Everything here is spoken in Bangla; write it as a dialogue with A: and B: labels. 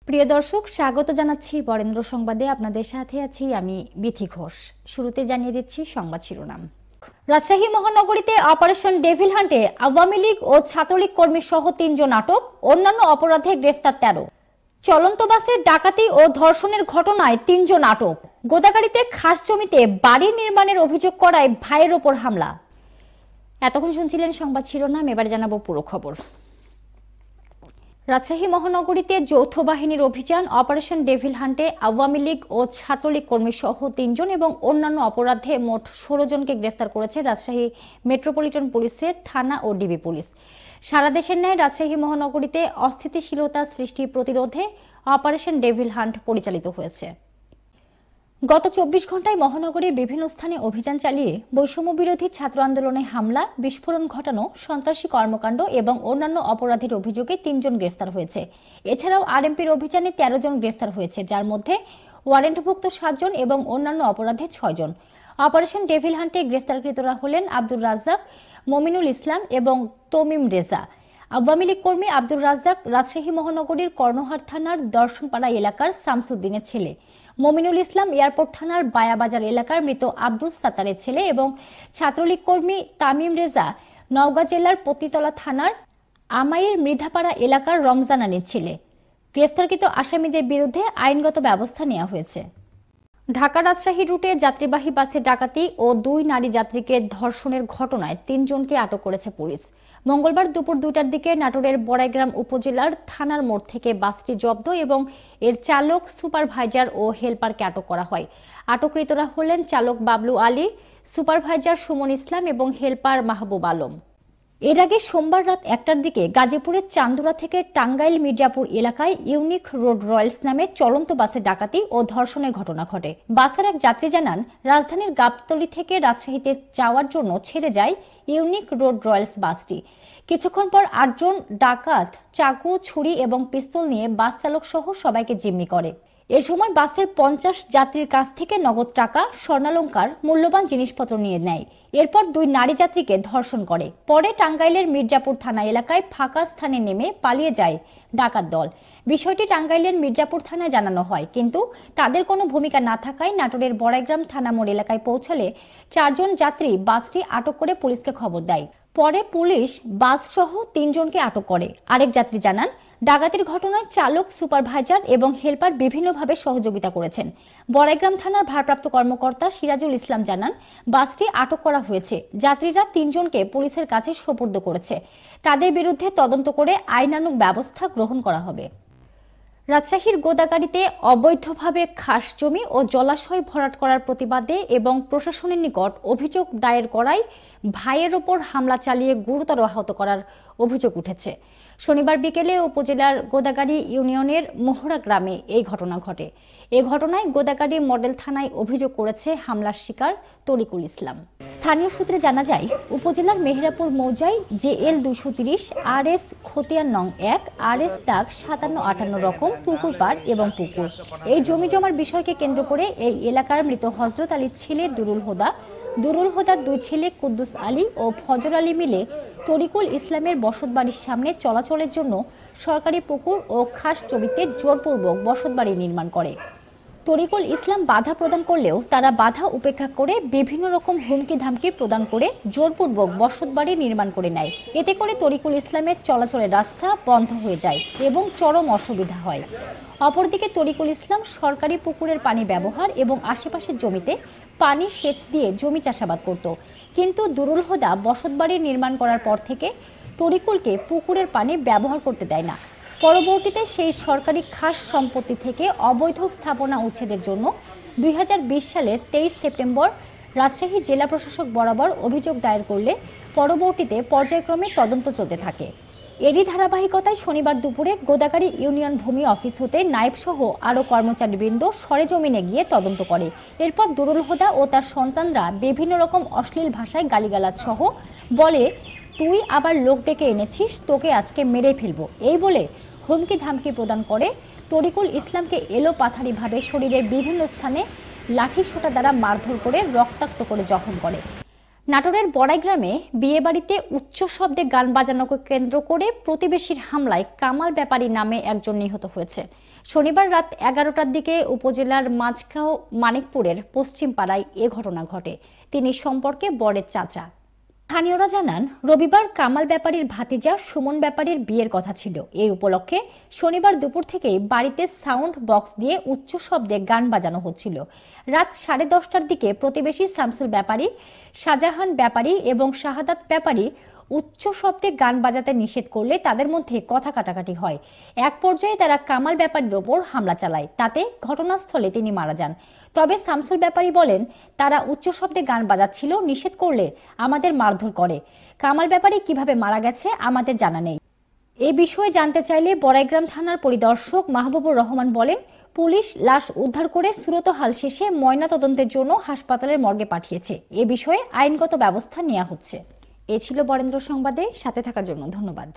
A: প্রিয় দর্শক, স্বাগত জানাচ্ছি বরেন্দ্র সংবাদে। আপনাদের সাথে আছি আমি বিথি ঘোষ। শুরুতে জানিয়ে দিচ্ছি সংবাদ শিরোনাম। রাজশাহী মহানগরীতে অপারেশন ডেভিল হান্টে আওয়ামী লীগ ও ছাত্রলীগ কর্মী সহ ৩ জন আটক, অন্যান্য অপরাধে গ্রেফতার ১৩। চলন্ত বাসের ডাকাতি ও ধর্ষণের ঘটনায় ৩ জন আটক। গোদাগাড়িতে খাস জমিতে বাড়ি নির্মাণের অভিযোগ করায় ভাইয়ের ওপর হামলা। এতক্ষণ শুনছিলেন সংবাদ শিরোনাম, এবার জানাবো পুরো খবর। রাজশাহী মহানগরীতে যৌথ বাহিনীর অভিযান অপারেশন ডেভিল হান্টে আওয়ামী লীগ ও ছাত্রলীগ কর্মী সহ ৩ জন এবং অন্যান্য অপরাধে মোট ১৬ জনকে গ্রেফতার করেছে রাজশাহী মেট্রোপলিটন পুলিশের থানা ও ডিবি পুলিশ। সারা দেশের ন্যায় রাজশাহী মহানগরীতে অস্থিতিশীলতা সৃষ্টি প্রতিরোধে অপারেশন ডেভিল হান্ট পরিচালিত হয়েছে। গত ২৪ ঘন্টায় মহানগরীর বিভিন্ন স্থানে অভিযান চালিয়ে বৈষম্য বিরোধী ছাত্র আন্দোলনে হামলা, বিস্ফোরণ ঘটানো, সন্ত্রাসী কর্মকাণ্ড এবং অন্যান্য অপরাধের অভিযোগে ৩ জন গ্রেফতার হয়েছে। এছাড়াও আরএমপির অভিযানে ১৩ জন গ্রেফতার হয়েছে, যার মধ্যে ওয়ারেন্টভুক্ত ৭ জন এবং অন্যান্য অপরাধে ৬ জন। অপারেশন ডেভিল হান্টে গ্রেফতারকৃতরা হলেন আব্দুর রাজ্জাক, মমিনুল ইসলাম এবং তমিম রেজা। আওয়ামী লীগ কর্মী আব্দুর রাজ্জাক রাজশাহী মহানগরীর কর্ণহাট থানার দর্শনপাড়া এলাকার শামসুদ্দিনের ছেলে। মমিনুল ইসলাম এয়ারপোর্ট থানার বায়াবাজার এলাকার মৃত আব্দুস সাত্তারের ছেলে এবং ছাত্রলীগ কর্মী তামিম রেজা নওগাঁ জেলার পতিতলা থানার আমাইর মৃধাপাড়া এলাকার রমজান আলীর ছেলে। গ্রেফতারকৃত আসামিদের বিরুদ্ধে আইনগত ব্যবস্থা নেওয়া হয়েছে। ঢাকা রাজশাহী রুটে যাত্রীবাহী বাসে ডাকাতি ও ২ নারী যাত্রীকে ধর্ষণের ঘটনায় ৩ জনকে আটক করেছে পুলিশ। মঙ্গলবার দুপুর ২টার দিকে নাটোরের বড়াইগ্রাম উপজেলার থানার মোড় থেকে বাসটি জব্দ এবং এর চালক, সুপারভাইজার ও হেলপারকে আটক করা হয়। আটককৃতরা হলেন চালক বাবলু আলী, সুপারভাইজার সুমন ইসলাম এবং হেলপার মাহবুব আলম। এর আগে সোমবার রাত ১টার দিকে গাজীপুরের চান্দুরা থেকে টাঙ্গাইল মির্জাপুর এলাকায় ইউনিক রোড রয়্যালস নামে চলন্ত বাসে ডাকাতি ও ধর্ষণের ঘটনা ঘটে। বাসের এক যাত্রী জানান, রাজধানীর গাবতলী থেকে রাজশাহীতে যাওয়ার জন্য ছেড়ে যায় ইউনিক রোড রয়্যালস বাসটি। কিছুক্ষণ পর ৮ জন ডাকাত চাকু, ছুরি এবং পিস্তল নিয়ে বাস চালক সহ সবাইকে জিম্মি করে। এ সময় বাসের ৫০ যাত্রীর কাছ থেকে নগদ টাকা, স্বর্ণালংকার, মূল্যবান জিনিসপত্র নিয়ে নেয়। এরপর ২ নারী যাত্রীকে ধর্ষণ করে। পরে টাঙ্গাইলের মির্জাপুর থানা এলাকায় ফাঁকা স্থানে নেমে পালিয়ে যায় ডাকাত দল। বিষয়টি টাঙ্গাইলের মির্জাপুর থানায় জানানো হয়, কিন্তু তাদের কোনো ভূমিকা না থাকায় নাটোরের বড়াইগ্রাম থানা মোড় এলাকায় পৌঁছালে ৪ জন যাত্রী বাসটি আটক করে পুলিশকে খবর দেয়। পরে পুলিশ বাস সহ ৩ জনকে আটক করে। আরেক যাত্রী জানান, ডাকাতির ঘটনায় চালক, সুপারভাইজার এবং হেলপার বিভিন্নভাবে সহযোগিতা করেছেন। বড়াইগ্রাম থানার ভারপ্রাপ্ত কর্মকর্তা সিরাজুল ইসলাম জানান, বাসটি আটক করা হয়েছে। যাত্রীরা ৩ জনকে পুলিশের কাছে সোপর্দ করেছে। তাদের বিরুদ্ধে তদন্ত করে আইনানুগ ব্যবস্থা গ্রহণ করা হবে। রাজশাহীর গোদাগাড়িতে অবৈধভাবে খাস জমি ও জলাশয় ভরাট করার প্রতিবাদে এবং প্রশাসনের নিকট অভিযোগ দায়ের করায় ভাইয়ের ওপর হামলা চালিয়ে গুরুতর আহত করার অভিযোগ উঠেছে। শনিবার বিকেলে উপজেলার গোদাগাড়ি ইউনিয়নের মোহরা গ্রামে এই ঘটনা ঘটে। এ ঘটনায় গোদাগাড়ি মডেল থানায় অভিযোগ করেছে হামলার শিকার তরিকুল ইসলাম। স্থানীয় সূত্রে জানা যায়, উপজেলার মেহেরাপুর মৌজায় JL ২৩০ RS খতিয়ান নং ১ RS দাগ ৫৭৫৮ রকম পুকুর পাড় এবং পুকুর। এই জমি জমার বিষয়কে কেন্দ্র করে এই এলাকার মৃত হযরত আলীর ছেলে দুরুল হুদার ২ ছেলে কুদ্দুস আলী ও ফজর আলী মিলে তরিকুল ইসলামের বসতবাড়ির সামনে চলাচলের জন্য সরকারি পুকুর ও খাস জমিতে জোরপূর্বক বসতবাড়ি নির্মাণ করে। তরিকুল ইসলাম বাধা প্রদান করলেও তারা বাধা উপেক্ষা করে বিভিন্ন রকম হুমকি ধামকি প্রদান করে জোরপূর্বক বসতবাড়ি নির্মাণ করে নেয়। এতে করে তরিকুল ইসলামের চলাচলের রাস্তা বন্ধ হয়ে যায় এবং চরম অসুবিধা হয়। অপরদিকে তরিকুল ইসলাম সরকারি পুকুরের পানি ব্যবহার এবং আশেপাশের জমিতে পানি সেচ দিয়ে জমি চাষাবাদ করত, কিন্তু দুরুল হুদা বসতবাড়ি নির্মাণ করার পর থেকে তরিকুলকে পুকুরের পানি ব্যবহার করতে দেয় না। পরবর্তীতে সেই সরকারি খাস সম্পত্তি থেকে অবৈধ স্থাপনা উচ্ছেদের জন্য ২০২০ সালের ২৩ সেপ্টেম্বর রাজশাহী জেলা প্রশাসক বরাবর অভিযোগ দায়ের করলে পরবর্তীতে পর্যায়ক্রমে তদন্ত চলতে থাকে। এরই ধারাবাহিকতায় শনিবার দুপুরে গোদাগাড়ি ইউনিয়ন ভূমি অফিস হতে নায়েব সহ আরও কর্মচারীবৃন্দ সরেজমিনে গিয়ে তদন্ত করে। এরপর দুরুল হুদা ও তার সন্তানরা বিভিন্ন রকম অশ্লীল ভাষায় গালিগালাজ সহ বলে, তুই আবার লোক ডেকে এনেছিস, তোকে আজকে মেরে ফেলবো, এই বলে হুমকি ধামকি প্রদান করে। তরিকুল ইসলামকে এলোপাথারিভাবে শরীরের বিভিন্ন স্থানে লাঠি সোঁটা দ্বারা মারধর করে রক্তাক্ত করে জখম করে। নাটোরের বড়াইগ্রামে বিয়েবাড়িতে উচ্চ শব্দে গান বাজানোকে কেন্দ্র করে প্রতিবেশীর হামলায় কামাল ব্যাপারী নামে একজন নিহত হয়েছে। শনিবার রাত 11টার দিকে উপজেলার মাঝগাঁও মানিকপুরের পশ্চিম পাড়ায় এ ঘটনা ঘটে। তিনি সম্পর্কে বরের চাচা। স্থানীয়রা জানান, রবিবার কামাল ব্যাপারীর ভাতিজা সুমন ব্যাপারীর বিয়ের কথা ছিল। এই উপলক্ষে শনিবার দুপুর থেকেই বাড়িতে সাউন্ড বক্স দিয়ে উচ্চ শব্দে গান বাজানো হচ্ছিল। রাত 10:30টার দিকে প্রতিবেশী শামসুল ব্যাপারী, শাহজাহান ব্যাপারী এবং শাহাদাত ব্যাপারী উচ্চ শব্দে গান বাজাতে নিষেধ করলে তাদের মধ্যে কথা কাটাকাটি হয়। এক পর্যায়ে তারা কামাল ব্যাপারীর ওপর হামলা চালায়। তাতে ঘটনাস্থলে তিনি মারা যান। তবে শামসুল ব্যাপারী বলেন, তারা উচ্চ শব্দে গান বাজাচ্ছিল, নিষেধ করলে আমাদের মারধর করে। কামাল ব্যাপারী কিভাবে মারা গেছে আমাদের জানা নেই। এ বিষয়ে জানতে চাইলে বড়াইগ্রাম থানার পরিদর্শক মাহবুবুর রহমান বলেন, পুলিশ লাশ উদ্ধার করে সুরতহাল শেষে ময়নাতদন্তের জন্য হাসপাতালের মর্গে পাঠিয়েছে। এ বিষয়ে আইনগত ব্যবস্থা নেওয়া হচ্ছে। এ ছিল বরেন্দ্র সংবাদে। সাথে থাকার জন্য ধন্যবাদ।